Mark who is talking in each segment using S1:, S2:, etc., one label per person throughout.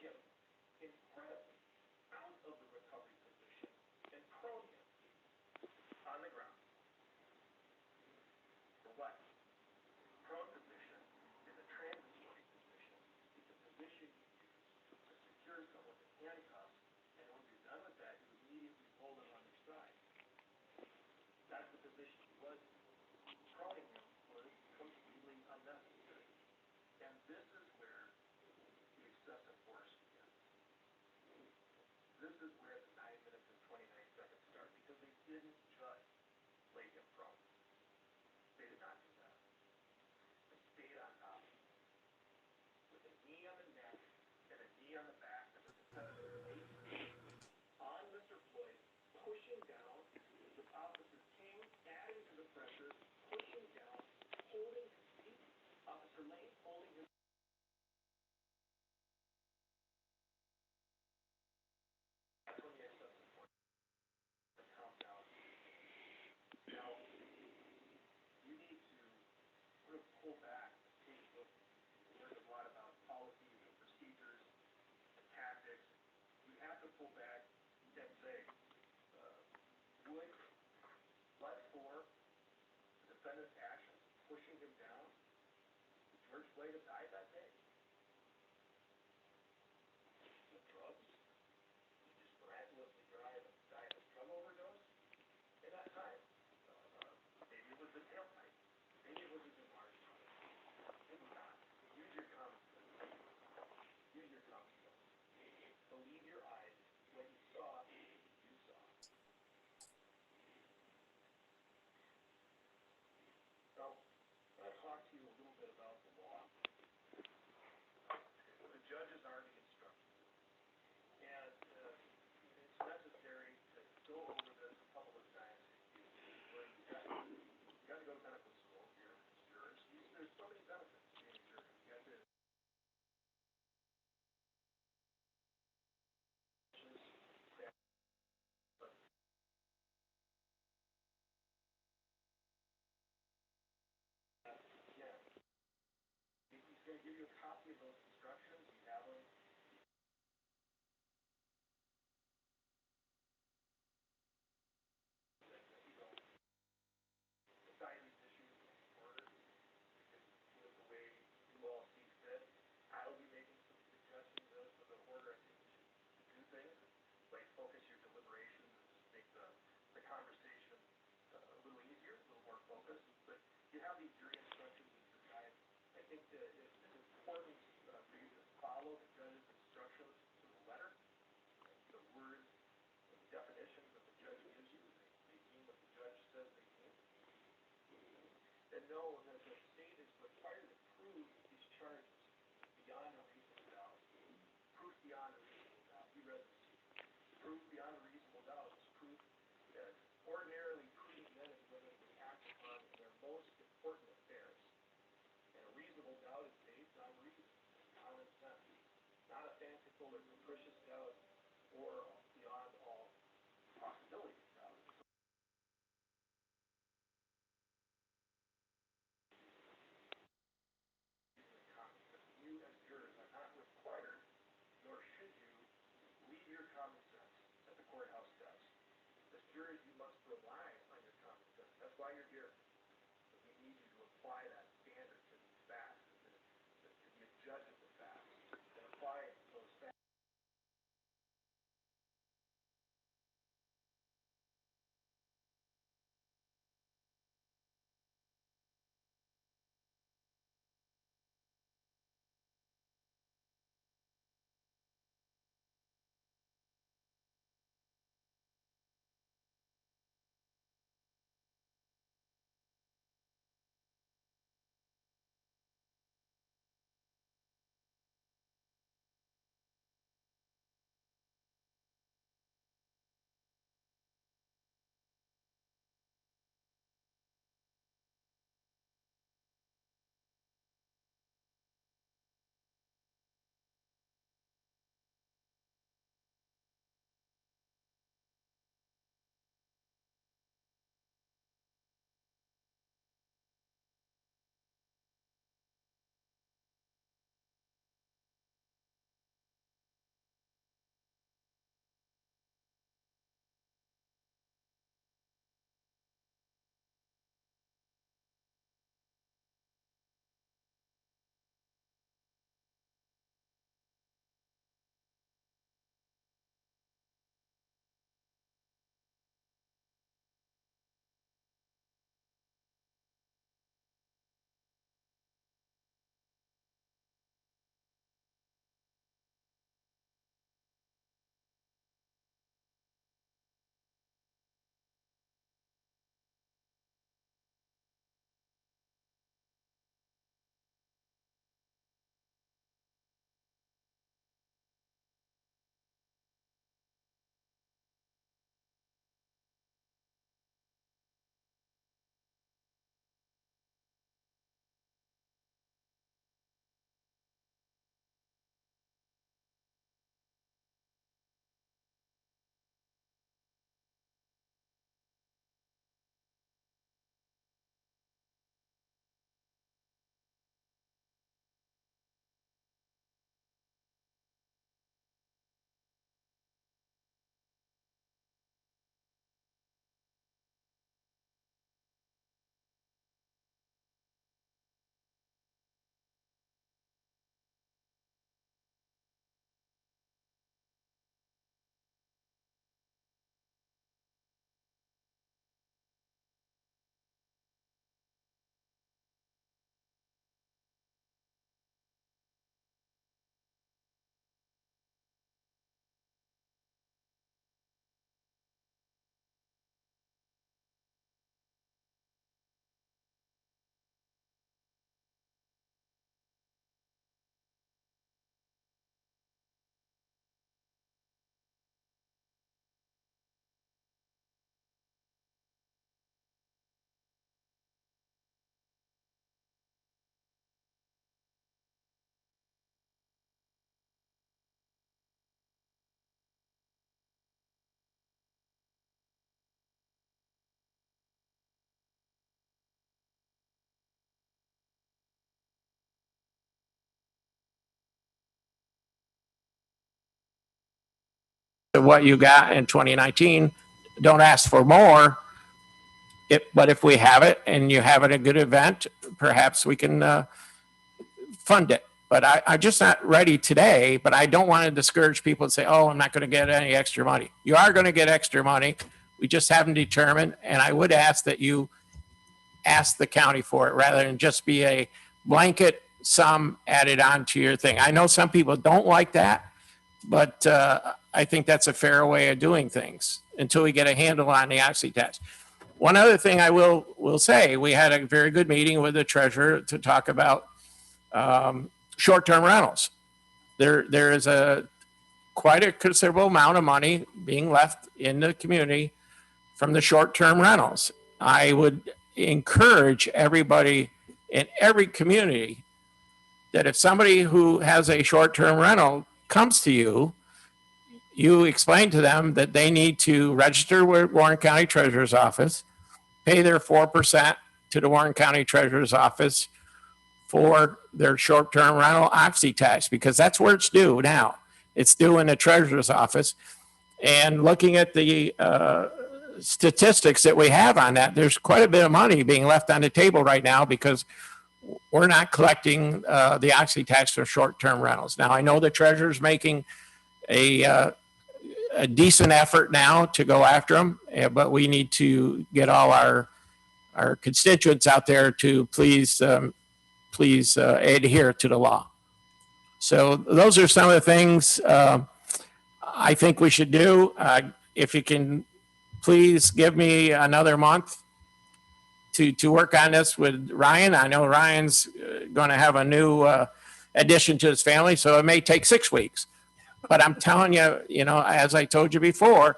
S1: him incredibly out of the recovery position and prone him on the ground. For what? Prone position is a transitory position. It's a position you use to secure someone in handcuffs, and when you're done with that, you immediately pull them on their side. That's the position he was in. Proning him was completely unnecessary. And this is where the excessive force begins. This is where the 9 minutes and 29 seconds start, because they didn't just lay him prone. They did not do that. They stayed on top of him with a knee on the neck and a knee on the back that was essentially laid on Mr. Floyd, pushing down with Officer King adding to the pressure, pushing down, holding his feet, Officer Lane holding his 28 seconds to count down. Now, you need to sort of pull back and take a look. We learned a lot about policies and procedures and tactics. You have to pull back and say, would but for the defendant's actions pushing him down, would George Floyd have died that day? With drugs? He just miraculously died of drug overdose? In that time? Maybe it was the tailpipe. Maybe it was his enlarged tongue. Maybe not. Use your common sense. Use your common sense. Believe your eyes. What you saw, you saw. Now, I want to talk to you a little bit about the law. The judges are the instructors. And it's necessary to go over this a couple of times. Where you got to go to medical school here as jurors. There's so many benefits to being a juror. You got to yeah. He's going to give you a copy of those instructions. You have them. You know, decide these issues in order. You can do it the way you all see fit. I will be making some suggestions as to the order I think you should do things. Like focus your deliberations and just make the conversation a little easier, a little more focused. But you have these jury instructions as your guide. I think that it's important for you to follow the judge's instructions to the letter. The words, the definitions that the judge gives you, they mean what the judge says they mean. And know that the state is required to prove these charges beyond a reasonable doubt. Proof beyond a reasonable doubt. You read this. Proof beyond a reasonable doubt is proof that ordinarily prudent men and women would act upon in their most important affairs. And a reasonable doubt is based on reason and common sense, not a fanciful or capricious doubt or beyond all possibility of doubt. You as jurors are not required, nor should you, leave your common sense at the courthouse steps. As jurors, you must rely on your common sense. That's why you're here. But we need you to apply that standard to these facts, to be a judge of the facts, and apply those facts.
S2: what you got in 2019. Don't ask for more. But if we have it and you have it a good event, perhaps we can fund it. But I'm just not ready today, but I don't want to discourage people and say, oh, I'm not going to get any extra money. You are going to get extra money. We just haven't determined. And I would ask that you ask the county for it rather than just be a blanket sum added on to your thing. I know some people don't like that, but I think that's a fair way of doing things until we get a handle on the oxy tax. One other thing I will say, we had a very good meeting with the treasurer to talk about short-term rentals. There is quite a considerable amount of money being left in the community from the short-term rentals. I would encourage everybody in every community that if somebody who has a short-term rental comes to you, you explain to them that they need to register with Warren County Treasurer's Office, pay their 4% to the Warren County Treasurer's Office for their short-term rental oxy tax, because that's where it's due now. It's due in the Treasurer's Office. And looking at the statistics that we have on that, there's quite a bit of money being left on the table right now because we're not collecting the oxy tax for short-term rentals. Now, I know the Treasurer's making a decent effort now to go after them, but we need to get all our constituents out there to please adhere to the law. So those are some of the things I think we should do. If you can please give me another month to work on this with Ryan. I know Ryan's going to have a new addition to his family, so it may take 6 weeks. But I'm telling you, as I told you before,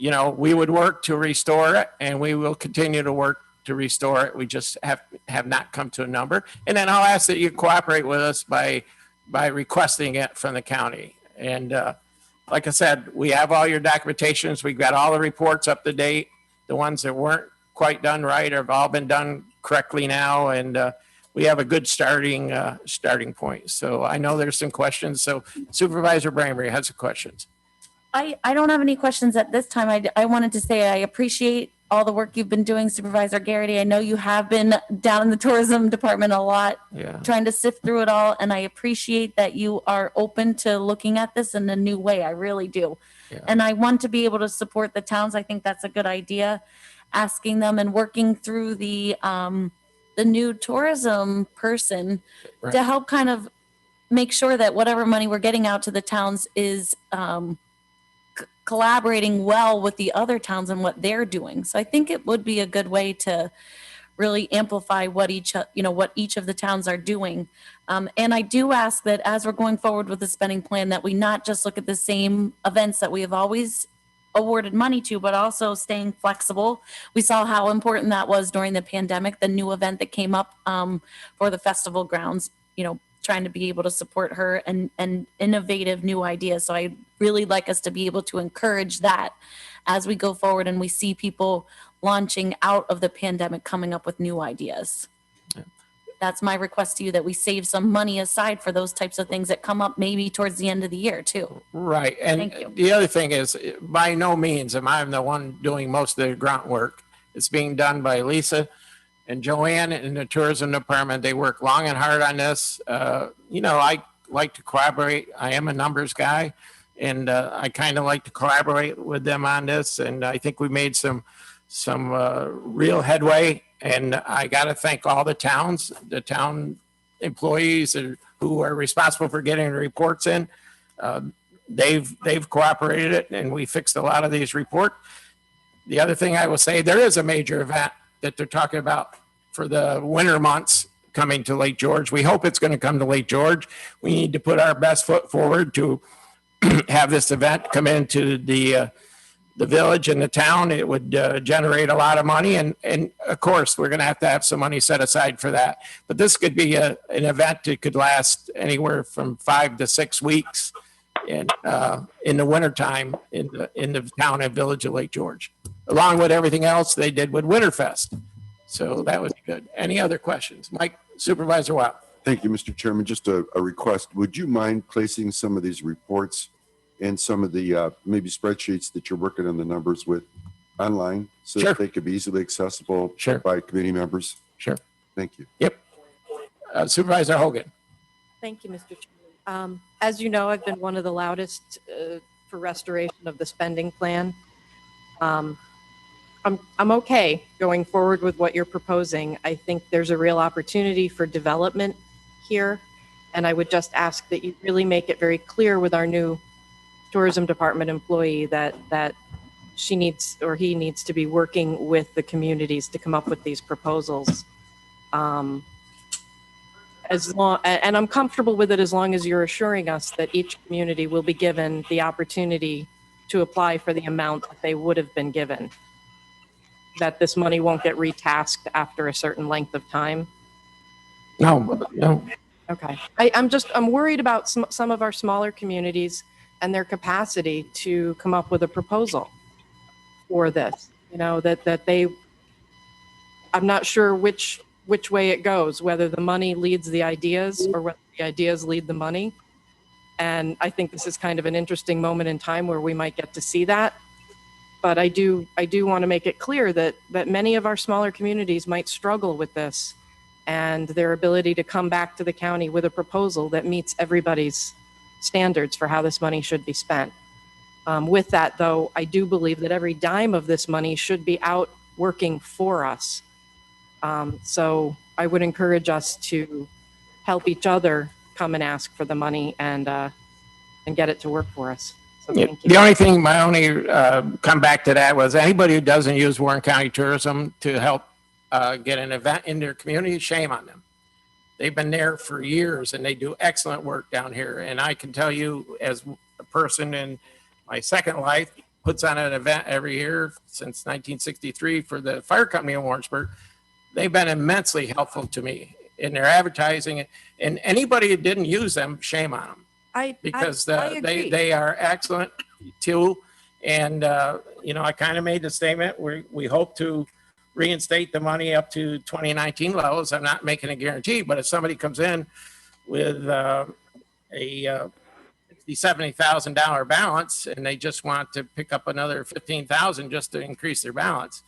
S2: we would work to restore it, and we will continue to work to restore it. We just have not come to a number. And then I'll ask that you cooperate with us by requesting it from the county. And like I said, we have all your documentations. We've got all the reports up to date. The ones that weren't quite done right have all been done correctly now. And we have a good starting point. So I know there's some questions. So Supervisor Bramery has some questions.
S3: I don't have any questions at this time. I wanted to say I appreciate all the work you've been doing, Supervisor Garrity. I know you have been down in the tourism department a lot, trying to sift through it all. And I appreciate that you are open to looking at this in a new way. I really do. Yeah. And I want to be able to support the towns. I think that's a good idea. Asking them and working through the new tourism person to help kind of make sure that whatever money we're getting out to the towns is collaborating well with the other towns and what they're doing. So I think it would be a good way to really amplify what each of the towns are doing. And I do ask that as we're going forward with the spending plan, that we not just look at the same events that we have always awarded money to, but also staying flexible. We saw how important that was during the pandemic, the new event that came up for the festival grounds, trying to be able to support her and innovative new ideas. So I really like us to be able to encourage that as we go forward and we see people launching out of the pandemic, coming up with new ideas. Yeah. That's my request to you, that we save some money aside for those types of things that come up maybe towards the end of the year too.
S2: Right. And the other thing is, by no means am I the one doing most of the grunt work. It's being done by Lisa and Joanne in the tourism department. They work long and hard on this. I like to collaborate. I am a numbers guy, and I kind of like to collaborate with them on this. And I think we made some real headway. And I got to thank all the town employees who are responsible for getting the reports in. They've cooperated, and we fixed a lot of these reports. The other thing I will say, there is a major event that they're talking about for the winter months coming to Lake George. We hope it's going to come to Lake George. We need to put our best foot forward to have this event come into the village and the town. It would generate a lot of money. And of course, we're going to have some money set aside for that. But this could be an event that could last anywhere from 5 to 6 weeks in the wintertime in the town and village of Lake George, along with everything else they did with Winterfest. So that was good. Any other questions? Mike, Supervisor Wild.
S4: Thank you, Mr. Chairman. Just a request. Would you mind placing some of these reports and some of the maybe spreadsheets that you're working on the numbers with online so
S2: Sure.
S4: that they could be easily accessible
S2: Sure.
S4: by committee members?
S2: Sure.
S4: Thank you.
S2: Yep. Supervisor Hogan.
S5: Thank you, Mr. Chairman. As you know, I've been one of the loudest for restoration of the spending plan. I'm okay going forward with what you're proposing. I think there's a real opportunity for development here. And I would just ask that you really make it very clear with our new tourism department employee that she needs or he needs to be working with the communities to come up with these proposals. And I'm comfortable with it as long as you're assuring us that each community will be given the opportunity to apply for the amount that they would have been given. That this money won't get retasked after a certain length of time.
S2: No.
S5: Okay. I'm worried about some of our smaller communities and their capacity to come up with a proposal for this. You know, I'm not sure which way it goes, whether the money leads the ideas or whether the ideas lead the money. And I think this is kind of an interesting moment in time where we might get to see that. But I do want to make it clear that many of our smaller communities might struggle with this and their ability to come back to the county with a proposal that meets everybody's standards for how this money should be spent. With that, though, I do believe that every dime of this money should be out working for us. So I would encourage us to help each other come and ask for the money and get it to work for us. So thank you.
S2: The only thing, my only come back to that was anybody who doesn't use Warren County Tourism to help get an event in their community, shame on them. They've been there for years and they do excellent work down here. And I can tell you, as a person in my second life, puts on an event every year since 1963 for the fire company in Warrensburg, they've been immensely helpful to me in their advertising. And anybody who didn't use them, shame on them. Because
S5: I agree.
S2: they are excellent too. And, I kind of made the statement, we hope to reinstate the money up to 2019 levels. I'm not making a guarantee, but if somebody comes in with a $70,000 balance and they just want to pick up another 15,000 just to increase their balance,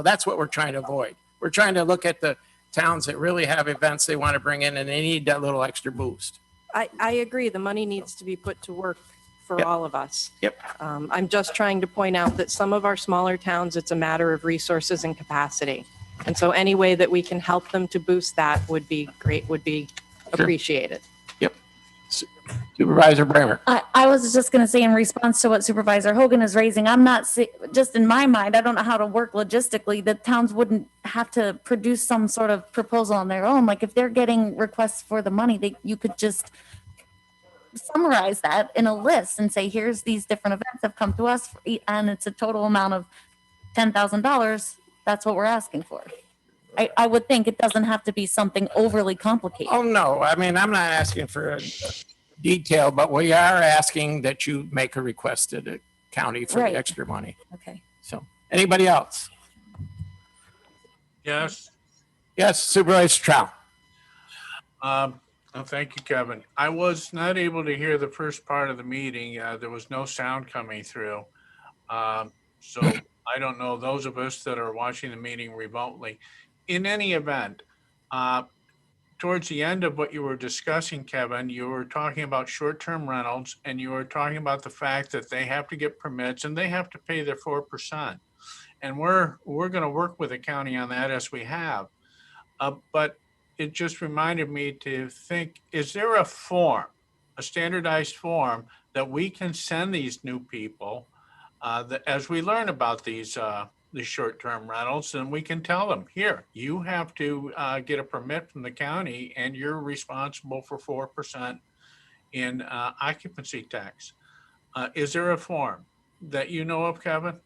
S2: that's what we're trying to avoid. We're trying to look at the towns that really have events they want to bring in and they need that little extra boost.
S5: I agree. The money needs to be put to work for
S2: Yep.
S5: all of us.
S2: Yep.
S5: I'm just trying to point out that some of our smaller towns, it's a matter of resources and capacity. And so any way that we can help them to boost that would be great, would be
S2: Sure.
S5: appreciated.
S2: Supervisor Bramer.
S3: I was just going to say in response to what Supervisor Hogan is raising, I'm not, just in my mind, I don't know how to work logistically, that towns wouldn't have to produce some sort of proposal on their own. Like if they're getting requests for the money, you could just summarize that in a list and say, here's these different events that have come to us and it's a total amount of $10,000. That's what we're asking for. I would think it doesn't have to be something overly complicated.
S2: Oh, no. I mean, I'm not asking for a detail, but we are asking that you make a request to the county for
S3: Right.
S2: the extra money.
S3: Okay.
S2: So anybody else?
S6: Yes.
S2: Yes, Supervisor Trout.
S6: Thank you, Kevin. I was not able to hear the first part of the meeting. There was no sound coming through. So I don't know, those of us that are watching the meeting remotely. In any event, towards the end of what you were discussing, Kevin, you were talking about short-term rentals and you were talking about the fact that they have to get permits and they have to pay their 4%. And we're going to work with the county on that as we have. But it just reminded me to think, is there a form, a standardized form that we can send these new people that as we learn about these short-term rentals, and we can tell them, here, you have to get a permit from the county and you're responsible for 4% in occupancy tax. Is there a form that you know of, Kevin?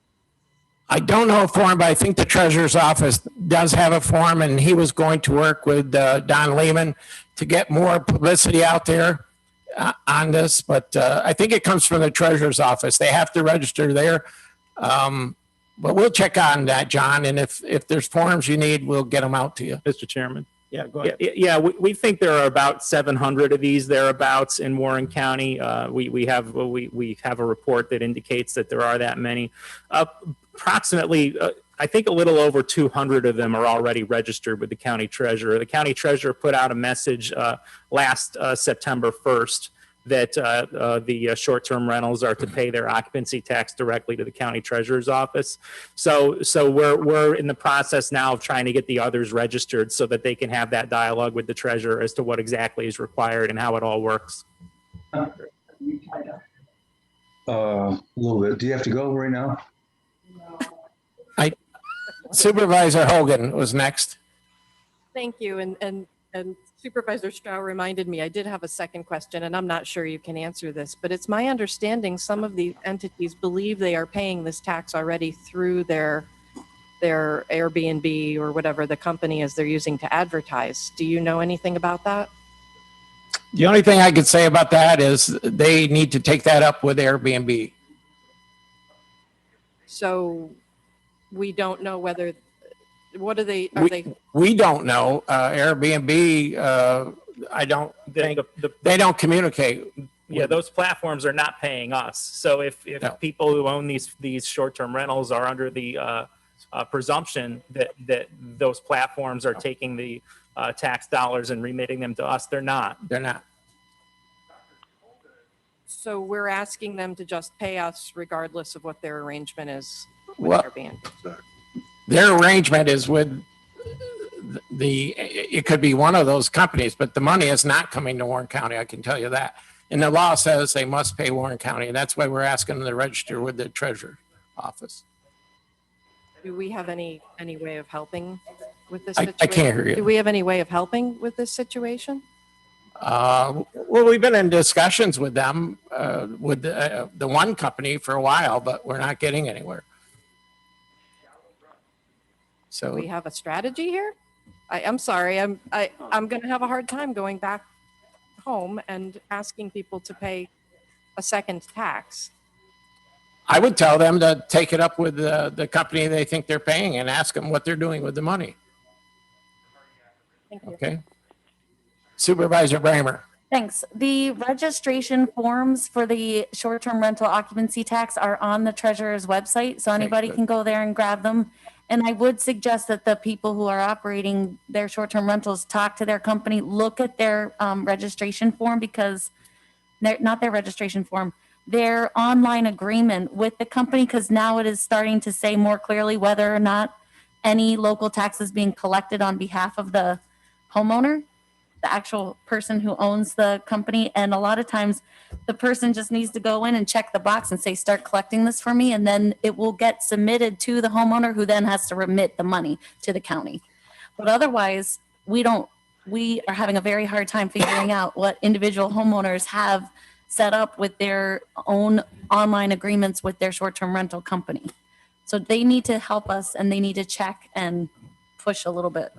S2: I don't know a form, but I think the treasurer's office does have a form and he was going to work with Don Lehman to get more publicity out there on this. But I think it comes from the treasurer's office. They have to register there. But we'll check on that, John. And if there's forms you need, we'll get them out to you.
S7: Mr. Chairman,
S2: Yeah, go ahead.
S7: Yeah, we think there are about 700 of these thereabouts in Warren County. We have a report that indicates that there are that many. Approximately, I think a little over 200 of them are already registered with the county treasurer. The county treasurer put out a message last September 1st that the short-term rentals are to pay their occupancy tax directly to the county treasurer's office. So we're in the process now of trying to get the others registered so that they can have that dialogue with the treasurer as to what exactly is required and how it all works.
S8: A little bit. Do you have to go right now?
S2: Supervisor Hogan was next.
S5: Thank you. And Supervisor Stroh reminded me, I did have a second question, and I'm not sure you can answer this, but it's my understanding some of the entities believe they are paying this tax already through their Airbnb or whatever the company is they're using to advertise. Do you know anything about that?
S2: The only thing I could say about that is they need to take that up with Airbnb.
S5: So we don't know whether, what are they,
S2: We don't know. Airbnb, I don't think, they don't communicate.
S7: Yeah, those platforms are not paying us. So if
S2: No.
S7: people who own these short-term rentals are under the presumption that those platforms are taking the tax dollars and remitting them to us, they're not.
S2: They're not.
S5: so we're asking them to just pay us regardless of what their arrangement is with
S2: Well-
S5: Airbnb.
S2: Their arrangement is with it could be one of those companies, but the money is not coming to Warren County, I can tell you that. And the law says they must pay Warren County, and that's why we're asking them to register with the treasurer's office.
S5: Do we have any way of helping with this
S2: I
S5: situation?
S2: can't hear you.
S5: Do we have any way of helping with this situation?
S2: Well, we've been in discussions with them, with the one company for a while, but we're not getting anywhere.
S5: Do
S2: So
S5: we have a strategy here? I'm sorry, I'm going to have a hard time going back home and asking people to pay a second tax.
S2: I would tell them to take it up with the company they think they're paying and ask them what they're doing with the money.
S5: Thank you.
S2: Okay. Supervisor Bramer.
S3: Thanks. The registration forms for the short-term rental occupancy tax are on the treasurer's website, so anybody
S2: good.
S3: can go there and grab them. And I would suggest that the people who are operating their short-term rentals talk to their company, look at their registration form, because not their registration form, their online agreement with the company, because now it is starting to say more clearly whether or not any local tax is being collected on behalf of the homeowner, the actual person who owns the company. And a lot of times the person just needs to go in and check the box and say, start collecting this for me. And then it will get submitted to the homeowner, who then has to remit the money to the county. But otherwise, we are having a very hard time figuring out what individual homeowners have set up with their own online agreements with their short-term rental company. So they need to help us, and they need to check and push a little bit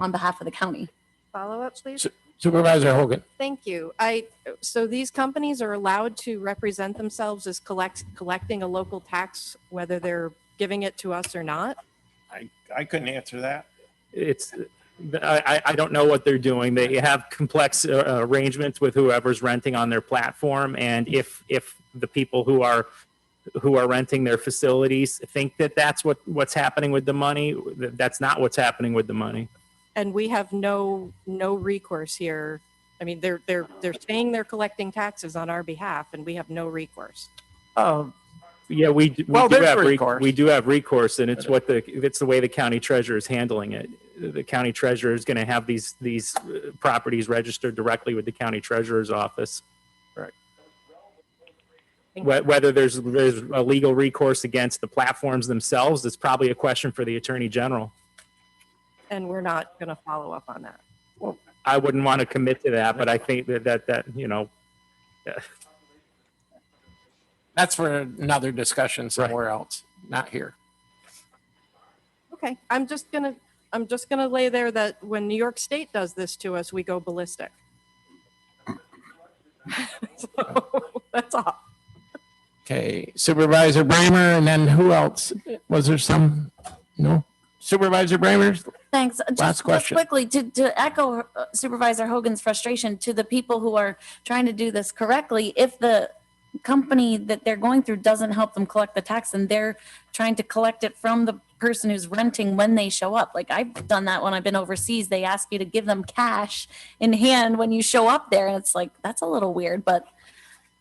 S3: on behalf of the county.
S5: Follow up, please.
S2: Supervisor Hogan.
S5: Thank you. So these companies are allowed to represent themselves as collecting a local tax, whether they're giving it to us or not?
S2: I couldn't answer that.
S7: I don't know what they're doing. They have complex arrangements with whoever's renting on their platform. And if the people who are renting their facilities think that that's what's happening with the money, that's not what's happening with the money.
S5: And we have no recourse here. I mean, they're saying they're collecting taxes on our behalf, and we have no recourse.
S7: Yeah, we
S2: Well,
S7: do
S2: there's
S7: have
S2: recourse.
S7: we do have recourse, and it's the way the county treasurer is handling it. The county treasurer is going to have these properties registered directly with the county treasurer's office.
S5: Thank you.
S7: Whether there's a legal recourse against the platforms themselves, it's probably a question for the attorney general.
S5: And we're not going to follow up on that.
S7: I wouldn't want to commit to that, but I think that you know.
S2: That's for another discussion somewhere else, not here.
S5: Okay, I'm just gonna lay there that when New York State does this to us, we go ballistic. So that's all.
S2: Okay, Supervisor Bramer, and then who else? Was there some? No? Supervisor Bramer,
S3: Thanks.
S2: Last
S3: Just
S2: question.
S3: quickly, to echo Supervisor Hogan's frustration to the people who are trying to do this correctly, if the company that they're going through doesn't help them collect the tax and they're trying to collect it from the person who's renting when they show up. Like I've done that when I've been overseas. They ask you to give them cash in hand when you show up there. And it's like, that's a little weird, but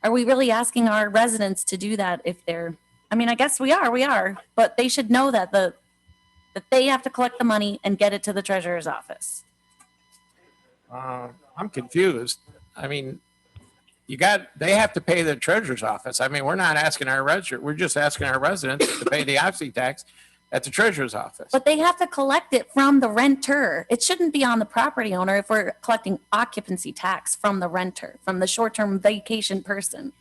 S3: are we really asking our residents to do that if they're, I mean, I guess we are, but they should know that that they have to collect the money and get it to the treasurer's office.
S2: I'm confused. I mean, they have to pay the treasurer's office. I mean, we're not asking we're just asking our residents to pay the occupancy tax at the treasurer's office.
S3: But they have to collect it from the renter. It shouldn't be on the property owner if we're collecting occupancy tax from the renter, from the short-term vacation person.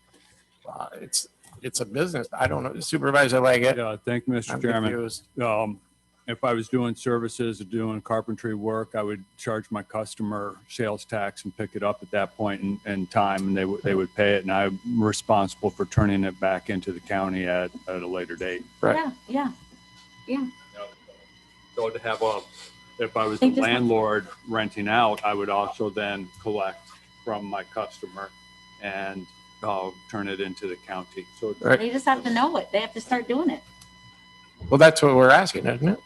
S2: It's a business. I don't know. Supervisor Leggett.
S9: Yeah, thank you, Mr.
S2: I'm
S9: Chairman.
S2: confused.
S9: If I was doing services or doing carpentry work, I would charge my customer sales tax and pick it up at that point in time, and they would pay it, and I'm responsible for turning it back into the county at a later date.
S2: Right.
S3: Yeah.
S9: So to have if I was
S3: They
S9: the
S3: just-
S9: landlord renting out, I would also then collect from my customer and turn it into the county. So it's-
S2: Right.
S3: They just have to know it. They have to start doing it.
S2: Well, that's what we're asking, isn't it?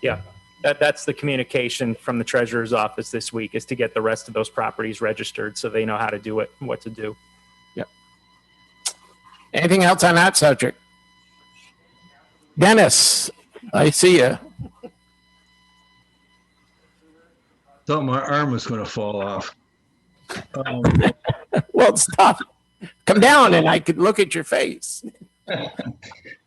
S7: Yeah, that's the communication from the treasurer's office this week, is to get the rest of those properties registered so they know how to do it and what to do.
S2: Anything else on that subject? Dennis, I see you.
S8: Thought my arm was going to fall off.
S2: Well, stop. Come down and I could look at your face.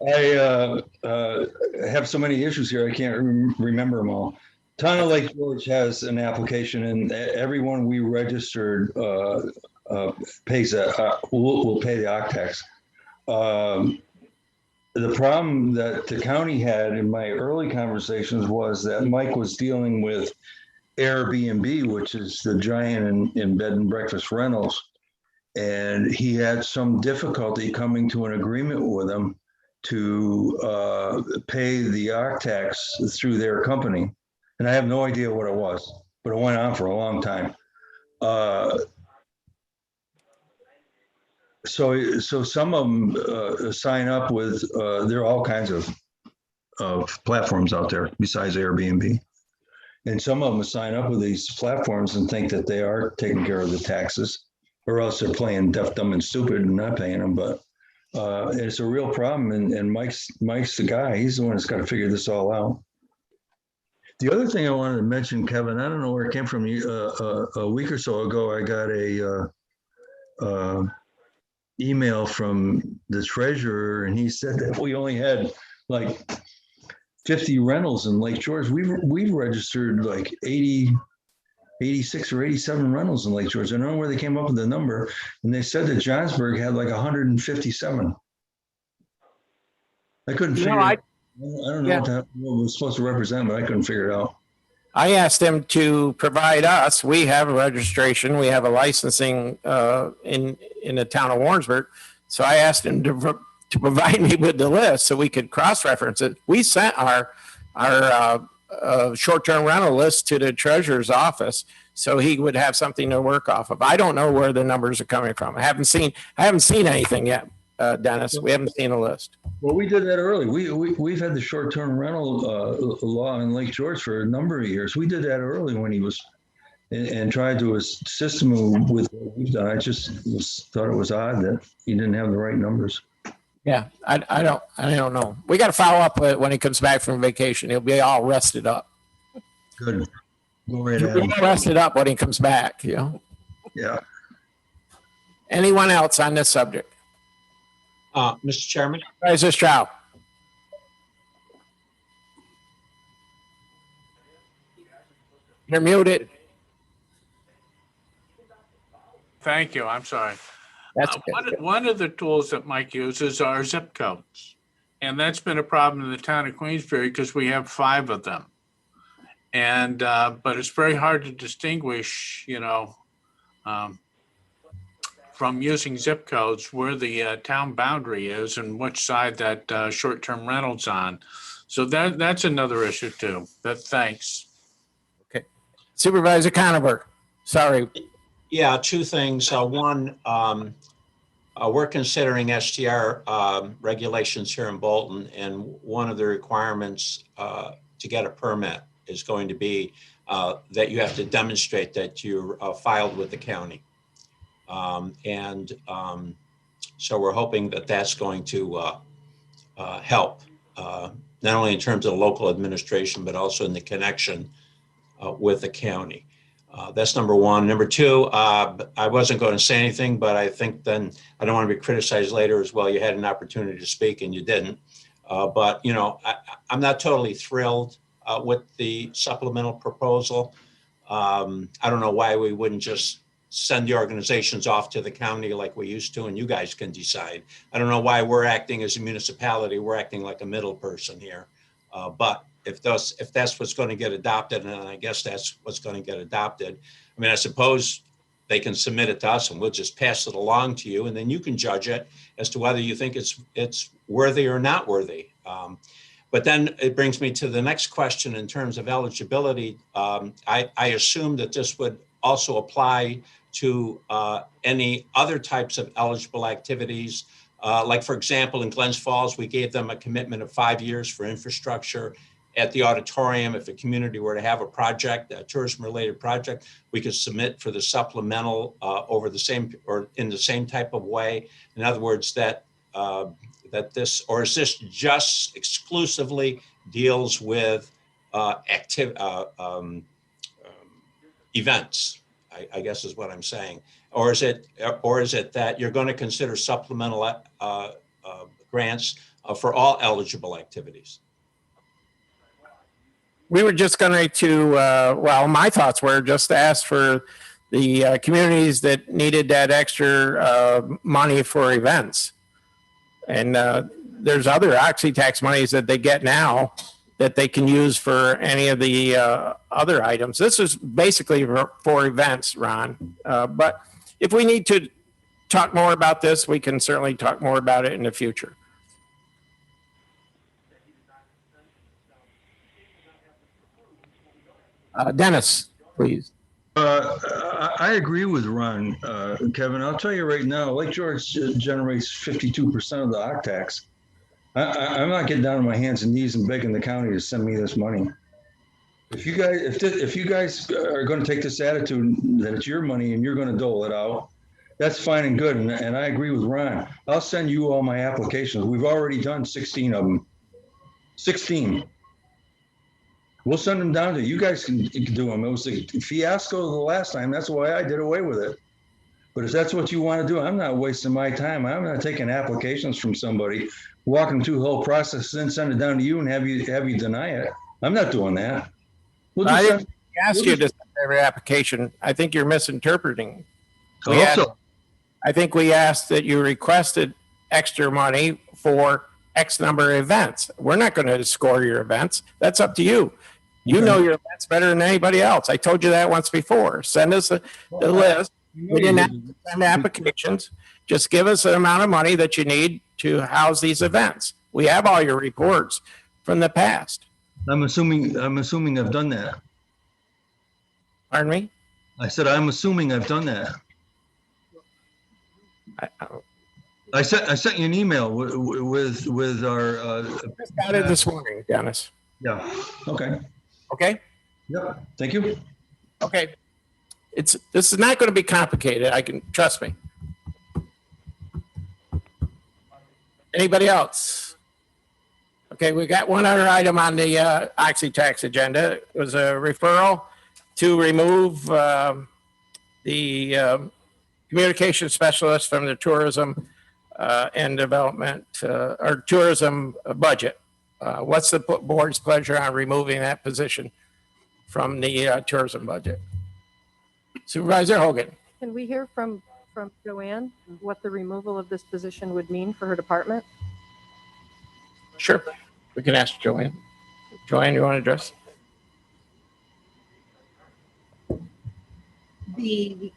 S8: I have so many issues here, I can't remember them all. Town of Lake George has an application, and everyone we registered pays will pay the OCC tax. The problem that the county had in my early conversations was that Mike was dealing with Airbnb, which is the giant in bed and breakfast rentals. And he had some difficulty coming to an agreement with them to pay the OCC tax through their company. And I have no idea what it was, but it went on for a long time. So some of them sign up with, there are all kinds of platforms out there besides Airbnb. And some of them sign up with these platforms and think that they are taking care of the taxes, or else they're playing deaf, dumb, and stupid and not paying them. But it's a real problem. And Mike's the guy. He's the one that's got to figure this all out. The other thing I wanted to mention, Kevin, I don't know where it came from. A week or so ago, I got a email from the treasurer, and he said that we only had like 50 rentals in Lake George. We've registered like 86 or 87 rentals in Lake George. I don't know where they came up with the number, and they said that Johnsburg had like 157. I couldn't figure it out. I don't know what that was supposed to represent, but I couldn't figure it out.
S2: I asked them to provide us, we have a registration, we have a licensing in the town of Warrensburg. So I asked them to provide me with the list so we could cross-reference it. We sent our short-term rental list to the treasurer's office so he would have something to work off of. I don't know where the numbers are coming from. I haven't seen anything yet, Dennis. We haven't seen a list.
S8: Well, we did that early. We've had the short-term rental law in Lake George for a number of years. We did that early when he was and tried to assist him with what we've done. I just thought it was odd that he didn't have the right numbers.
S2: Yeah, I don't know. We got to follow up when he comes back from vacation. He'll be all rested up.
S8: Good. Go right
S2: He'll
S8: ahead.
S2: be all rested up when he comes back, you know.
S8: Yeah.
S2: Anyone else on this subject?
S10: Mr. Chairman,
S2: Supervisor Stroud. You're muted.
S6: Thank you. I'm sorry.
S2: That's okay.
S6: One of the tools that Mike uses are zip codes. And that's been a problem in the town of Queensbury because we have 5 of them. And, but it's very hard to distinguish, from using zip codes where the town boundary is and which side that short-term rental's on. So that's another issue too. Thanks.
S2: Supervisor Conover, sorry.
S10: Yeah, two things. One, we're considering STR regulations here in Bolton, and one of the requirements to get a permit is going to be that you have to demonstrate that you're filed with the county. So we're hoping that that's going to help, not only in terms of local administration, but also in the connection with the county. That's number one. Number two, I wasn't going to say anything, but I think then I don't want to be criticized later as well. You had an opportunity to speak and you didn't. But, you know, I'm not totally thrilled with the supplemental proposal. I don't know why we wouldn't just send the organizations off to the county like we used to, and you guys can decide. I don't know why we're acting as a municipality. We're acting like a middle person here. But if that's what's going to get adopted, and I guess that's what's going to get adopted, I mean, I suppose they can submit it to us and we'll just pass it along to you, and then you can judge it as to whether you think it's worthy or not worthy. But then it brings me to the next question in terms of eligibility. I assume that this would also apply to any other types of eligible activities. Like, for example, in Glens Falls, we gave them a commitment of 5 years for infrastructure at the auditorium. If a community were to have a project, a tourism-related project, we could submit for the supplemental over the same or in the same type of way. In other words, that this, or is this just exclusively deals with events? I guess is what I'm saying. Or is it that you're going to consider supplemental grants for all eligible activities?
S2: We were just going to, well, my thoughts were just to ask for the communities that needed that extra money for events. And there's other Oxy tax monies that they get now that they can use for any of the other items. This is basically for events, Ron. But if we need to talk more about this, we can certainly talk more about it in the future. Dennis, please.
S8: I agree with Ron, Kevin. I'll tell you right now, Lake George generates 52% of the OCTAX. I'm not getting down on my hands and knees and begging the county to send me this money. If you guys are going to take this attitude that it's your money and you're going to dole it out, that's fine and good. And I agree with Ron. I'll send you all my applications. We've already done 16 of them. 16. We'll send them down to you. You guys can do them. It was a fiasco the last time. That's why I did away with it. But if that's what you want to do, I'm not wasting my time. I'm not taking applications from somebody, walking through the whole process, then send it down to you and have you deny it. I'm not doing that.
S2: I didn't ask you to send every application. I think you're misinterpreting. I think we asked that you requested extra money for X number of events. We're not going to score your events. That's up to you. You know your events better than anybody else. I told you that once before. Send us the list. We didn't have to send applications. Just give us the amount of money that you need to house these events. We have all your reports from the past.
S8: I'm assuming I've done that.
S2: Pardon me?
S8: I said I'm assuming I've done that. I sent you an email with our.
S2: Just got it this morning, Dennis.
S8: Yeah. Okay.
S2: Okay.
S8: Yeah. Thank you.
S2: Okay. This is not going to be complicated. Trust me. Anybody else? Okay, we got one other item on the Oxy tax agenda. It was a referral to remove the communication specialist from the tourism and development or tourism budget. What's the board's pleasure on removing that position from the tourism budget? Supervisor Hogan.
S5: Can we hear from Joanne what the removal of this position would mean for her department?
S2: Sure. We can ask Joanne. Joanne, you want to address?
S11: The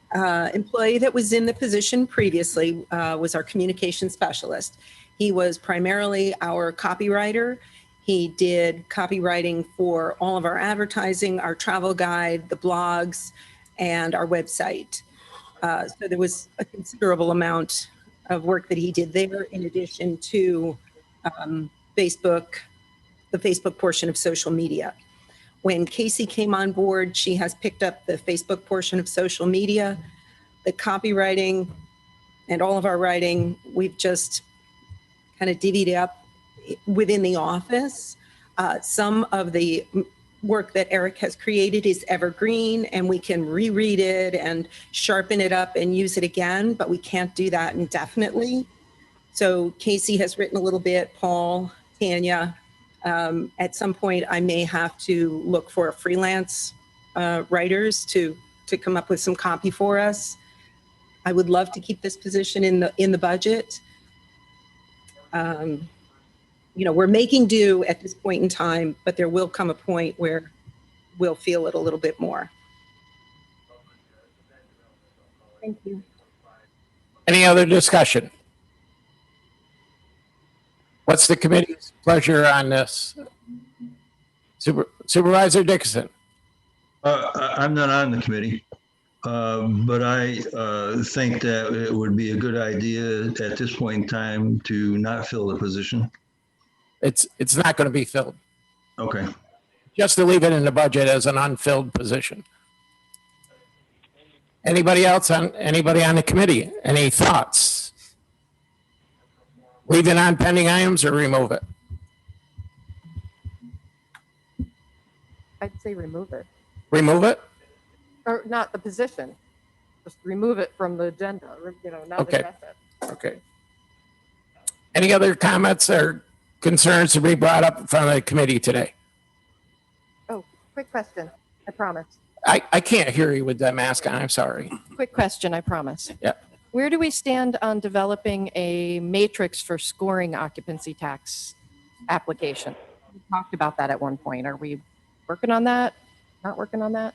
S11: employee that was in the position previously was our communication specialist. He was primarily our copywriter. He did copywriting for all of our advertising, our travel guide, the blogs, and our website. So there was a considerable amount of work that he did there in addition to Facebook, the Facebook portion of social media. When Casey came on board, she has picked up the Facebook portion of social media, the copywriting, and all of our writing. We've just kind of divvied up within the office. Some of the work that Eric has created is evergreen, and we can reread it and sharpen it up and use it again, but we can't do that indefinitely. So Casey has written a little bit, Paul, Tanya. At some point, I may have to look for freelance writers to come up with some copy for us. I would love to keep this position in the budget. We're making do at this point in time, but there will come a point where we'll feel it a little bit more. Thank you.
S2: Any other discussion? What's the committee's pleasure on this? Supervisor Dickinson?
S8: I'm not on the committee, but I think that it would be a good idea at this point in time to not fill the position.
S2: It's not going to be filled.
S8: Okay.
S2: Just to leave it in the budget as an unfilled position. Anybody on the committee? Any thoughts? Leave it on pending items or remove it?
S5: I'd say remove it.
S2: Remove it?
S5: Or not the position. Just remove it from the agenda, not
S2: Okay.
S5: address it.
S2: Okay. Any other comments or concerns to be brought up in front of the committee today?
S5: Oh, quick question, I promise.
S2: I can't hear you with that mask on. I'm sorry.
S5: Quick question, I promise.
S2: Yeah.
S5: Where do we stand on developing a matrix for scoring occupancy tax application? We talked about that at one point. Are we working on that? Not working on that?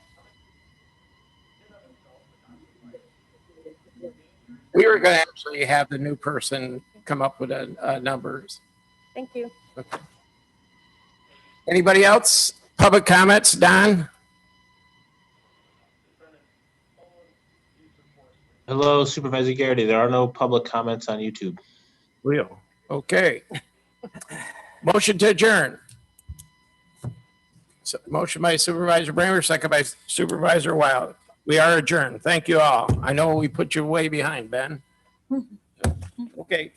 S2: We were going to actually have the new person come up with numbers.
S5: Thank you.
S2: Anybody else? Public comments? Don?
S12: Hello, Supervisor Garrity. There are no public comments on YouTube.
S2: Real. Okay. Motion to adjourn. So, motion by Supervisor Bramer, second by Supervisor Wild. We are adjourned. Thank you all. I know we put you way behind, Ben. Okay.